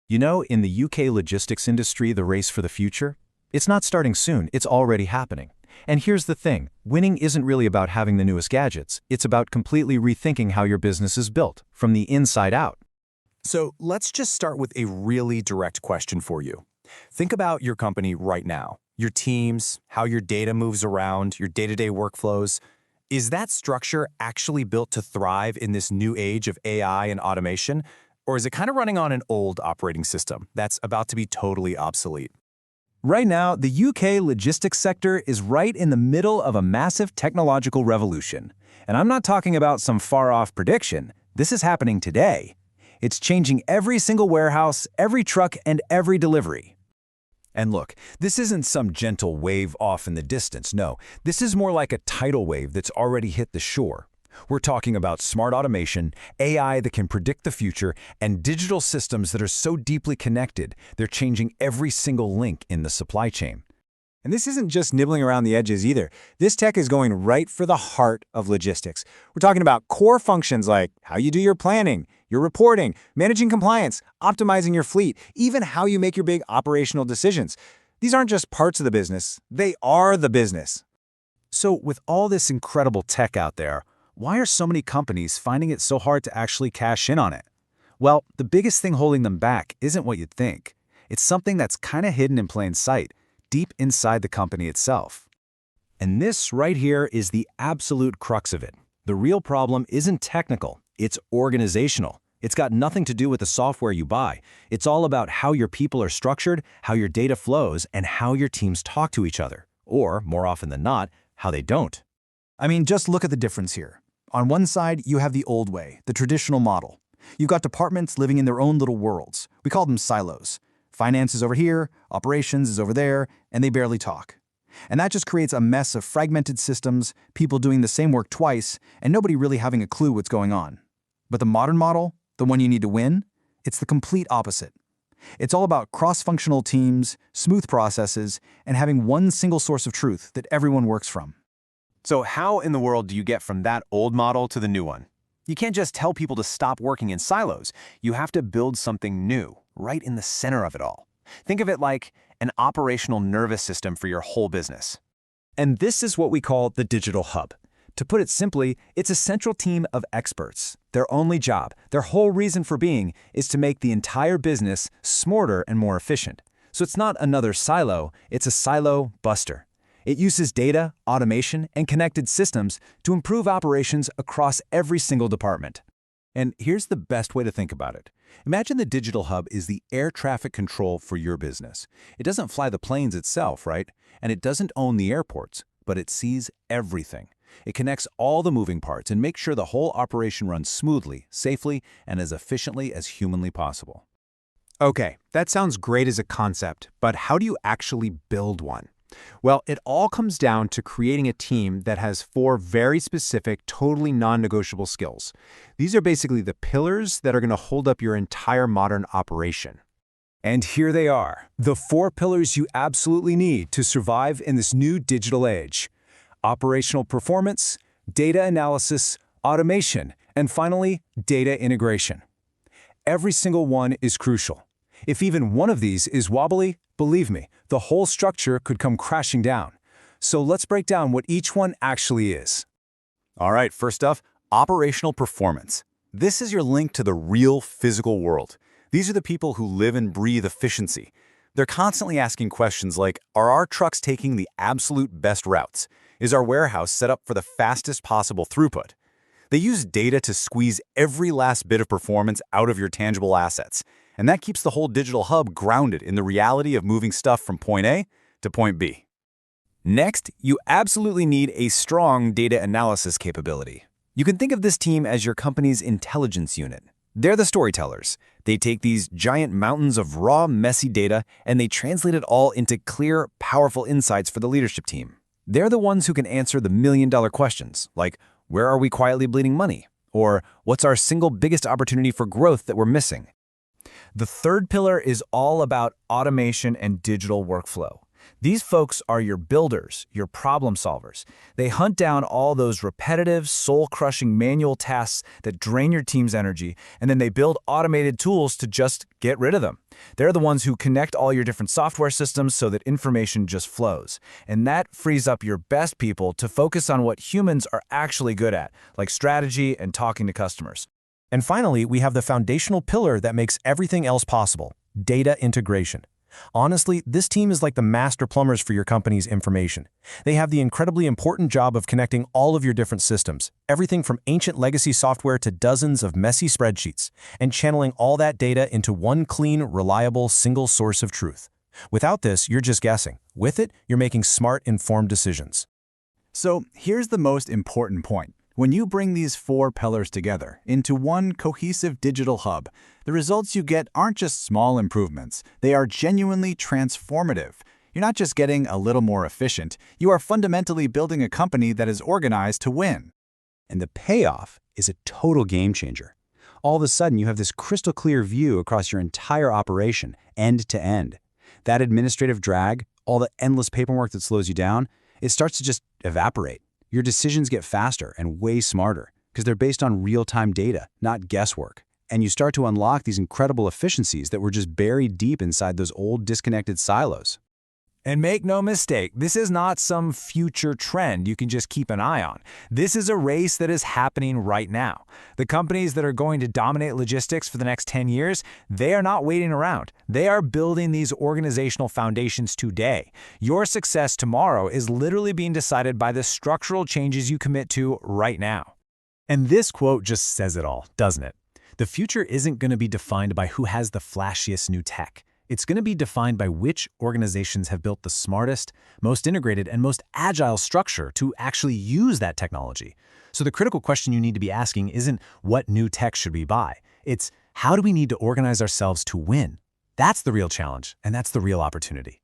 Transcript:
You know, in the UK logistics industry, the race for the future? It's not starting soon, it's already happening. And here's the thing, winning isn't really about having the newest gadgets, it's about completely rethinking how your business is built, from the inside out. So let's just start with a really direct question for you. Think about your company right now, your teams, how your data moves around, your day-to-day workflows. Is that structure actually built to thrive in this new age of AI and automation? Or is it kind of running on an old operating system that's about to be totally obsolete? Right now, the UK logistics sector is right in the middle of a massive technological revolution. And I'm not talking about some far-off prediction. This is happening today. It's changing every single warehouse, every truck, and every delivery. And look, this isn't some gentle wave off in the distance, no. This is more like a tidal wave that's already hit the shore. We're talking about smart automation, AI that can predict the future, and digital systems that are so deeply connected, they're changing every single link in the supply chain. And this isn't just nibbling around the edges either. This tech is going right for the heart of logistics. We're talking about core functions like how you do your planning, your reporting, managing compliance, optimizing your fleet, even how you make your big operational decisions. These aren't just parts of the business, they are the business. So with all this incredible tech out there, why are so many companies finding it so hard to actually cash in on it? Well, the biggest thing holding them back isn't what you'd think. It's something that's kind of hidden in plain sight, deep inside the company itself. And this right here is the absolute crux of it. The real problem isn't technical, it's organizational. It's got nothing to do with the software you buy. It's all about how your people are structured, how your data flows, and how your teams talk to each other. Or, more often than not, how they don't. I mean, just look at the difference here. On one side, you have the old way, the traditional model. You've got departments living in their own little worlds. We call them silos. Finance is over here, operations is over there, and they barely talk. And that just creates a mess of fragmented systems, people doing the same work twice, and nobody really having a clue what's going on. But the modern model, the one you need to win, it's the complete opposite. It's all about cross-functional teams, smooth processes, and having one single source of truth that everyone works from. So how in the world do you get from that old model to the new one? You can't just tell people to stop working in silos. You have to build something new, right in the center of it all. Think of it like an operational nervous system for your whole business. And this is what we call the digital hub. To put it simply, it's a central team of experts. Their only job, their whole reason for being, is to make the entire business smarter and more efficient. So it's not another silo, it's a silo buster. It uses data, automation, and connected systems to improve operations across every single department. And here's the best way to think about it. Imagine the digital hub is the air traffic control for your business. It doesn't fly the planes itself, right? And it doesn't own the airports, but it sees everything. It connects all the moving parts and makes sure the whole operation runs smoothly, safely, and as efficiently as humanly possible. Okay, that sounds great as a concept, but how do you actually build one? Well, it all comes down to creating a team that has 4 very specific, totally non-negotiable skills. These are basically the pillars that are going to hold up your entire modern operation. And here they are, the 4 pillars you absolutely need to survive in this new digital age. Operational performance, data analysis, automation, and finally, data integration. Every single one is crucial. If even one of these is wobbly, believe me, the whole structure could come crashing down. So let's break down what each one actually is. All right, first off, operational performance. This is your link to the real physical world. These are the people who live and breathe efficiency. They're constantly asking questions like, are our trucks taking the absolute best routes? Is our warehouse set up for the fastest possible throughput? They use data to squeeze every last bit of performance out of your tangible assets. And that keeps the whole digital hub grounded in the reality of moving stuff from point A to point B. Next, you absolutely need a strong data analysis capability. You can think of this team as your company's intelligence unit. They're the storytellers. They take these giant mountains of raw, messy data and they translate it all into clear, powerful insights for the leadership team. They're the ones who can answer the million-dollar questions, like, where are we quietly bleeding money? Or, what's our single biggest opportunity for growth that we're missing? The third pillar is all about automation and digital workflow. These folks are your builders, your problem solvers. They hunt down all those repetitive, soul-crushing manual tasks that drain your team's energy, and then they build automated tools to just get rid of them. They're the ones who connect all your different software systems so that information just flows. And that frees up your best people to focus on what humans are actually good at, like strategy and talking to customers. And finally, we have the foundational pillar that makes everything else possible: data integration. Honestly, this team is like the master plumbers for your company's information. They have the incredibly important job of connecting all of your different systems, everything from ancient legacy software to dozens of messy spreadsheets, and channeling all that data into one clean, reliable, single source of truth. Without this, you're just guessing. With it, you're making smart, informed decisions. So here's the most important point. When you bring these four pillars together into one cohesive digital hub, the results you get aren't just small improvements. They are genuinely transformative. You're not just getting a little more efficient, you are fundamentally building a company that is organized to win. And the payoff is a total game changer. All of a sudden, you have this crystal clear view across your entire operation, end to end. That administrative drag, all the endless paperwork that slows you down, it starts to just evaporate. Your decisions get faster and way smarter because they're based on real-time data, not guesswork. And you start to unlock these incredible efficiencies that were just buried deep inside those old disconnected silos. And make no mistake, this is not some future trend you can just keep an eye on. This is a race that is happening right now. The companies that are going to dominate logistics for the next 10 years, they are not waiting around. They are building these organizational foundations today. Your success tomorrow is literally being decided by the structural changes you commit to right now. And this quote just says it all, doesn't it? The future isn't going to be defined by who has the flashiest new tech. It's going to be defined by which organizations have built the smartest, most integrated, and most agile structure to actually use that technology. So the critical question you need to be asking isn't what new tech should we buy? It's how do we need to organize ourselves to win? That's the real challenge, and that's the real opportunity.